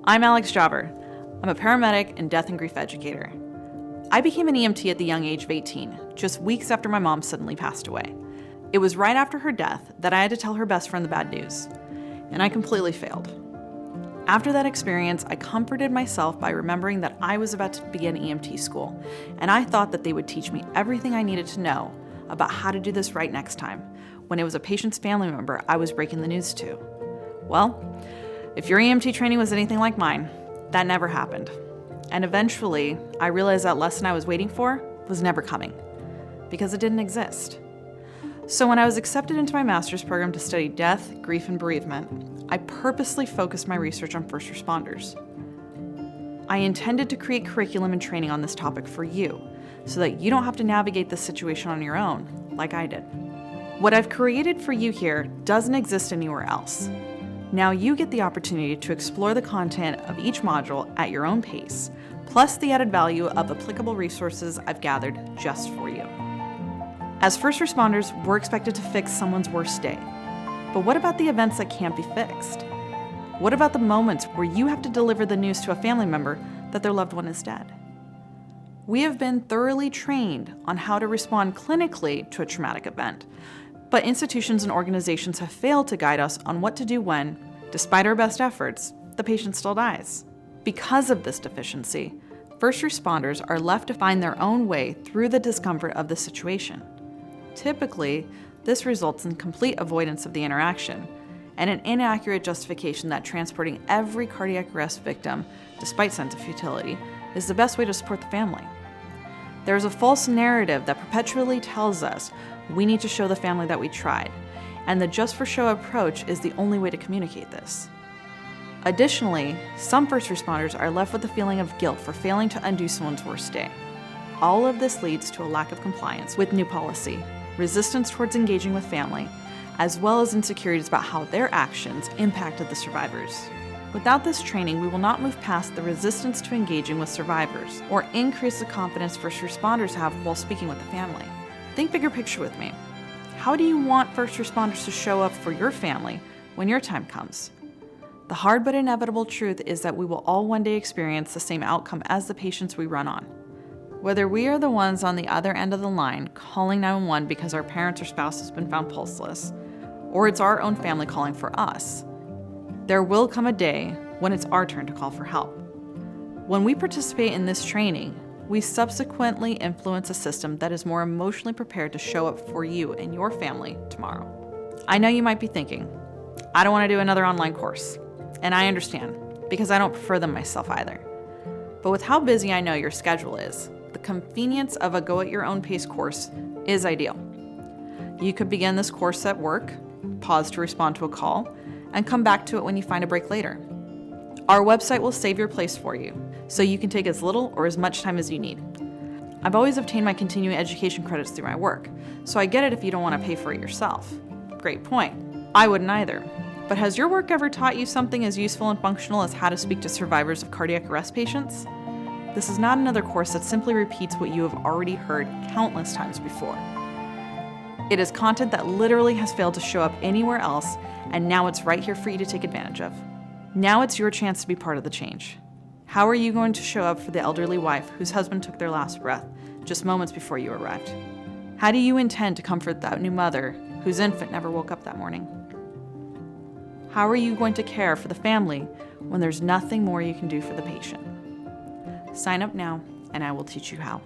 I'm Alex Jobber. I'm a paramedic and death and grief educator. I became an EMT at the young age of 18, just weeks after my mom suddenly passed away. It was right after her death that I had to tell her best friend the bad news, and I completely failed. After that experience, I comforted myself by remembering that I was about to begin EMT school, and I thought that they would teach me everything I needed to know about how to do this right next time, when it was a patient's family member I was breaking the news to. Well, if your EMT training was anything like mine, that never happened. And eventually, I realized that lesson I was waiting for was never coming, because it didn't exist. So when I was accepted into my master's program to study death, grief, and bereavement, I purposely focused my research on first responders. I intended to create curriculum and training on this topic for you, so that you don't have to navigate this situation on your own, like I did. What I've created for you here doesn't exist anywhere else. Now you get the opportunity to explore the content of each module at your own pace, plus the added value of applicable resources I've gathered just for you. As first responders, we're expected to fix someone's worst day. But what about the events that can't be fixed? What about the moments where you have to deliver the news to a family member that their loved one is dead? We have been thoroughly trained on how to respond clinically to a traumatic event, but institutions and organizations have failed to guide us on what to do when, despite our best efforts, the patient still dies. Because of this deficiency, first responders are left to find their own way through the discomfort of the situation. Typically, this results in complete avoidance of the interaction and an inaccurate justification that transporting every cardiac arrest victim, despite sense of futility, is the best way to support the family. There is a false narrative that perpetually tells us we need to show the family that we tried, and the just for show approach is the only way to communicate this. Additionally, some first responders are left with the feeling of guilt for failing to undo someone's worst day. All of this leads to a lack of compliance with new policy, resistance towards engaging with family, as well as insecurities about how their actions impacted the survivors. Without this training, we will not move past the resistance to engaging with survivors or increase the confidence first responders have while speaking with the family. Think bigger picture with me. How do you want first responders to show up for your family when your time comes? The hard but inevitable truth is that we will all one day experience the same outcome as the patients we run on. Whether we are the ones on the other end of the line calling 911 because our parents or spouse has been found pulseless, or it's our own family calling for us, there will come a day when it's our turn to call for help. When we participate in this training, we subsequently influence a system that is more emotionally prepared to show up for you and your family tomorrow. I know you might be thinking, I don't want to do another online course. And I understand, because I don't prefer them myself either. But with how busy I know your schedule is, the convenience of a go-at-your-own-pace course is ideal. You could begin this course at work, pause to respond to a call, and come back to it when you find a break later. Our website will save your place for you, so you can take as little or as much time as you need. I've always obtained my continuing education credits through my work, so I get it if you don't want to pay for it yourself. Great point. I wouldn't either. But has your work ever taught you something as useful and functional as how to speak to survivors of cardiac arrest patients? This is not another course that simply repeats what you have already heard countless times before. It is content that literally has failed to show up anywhere else, and now it's right here for you to take advantage of. Now it's your chance to be part of the change. How are you going to show up for the elderly wife whose husband took their last breath just moments before you arrived? How do you intend to comfort that new mother whose infant never woke up that morning? How are you going to care for the family when there's nothing more you can do for the patient? Sign up now, and I will teach you how.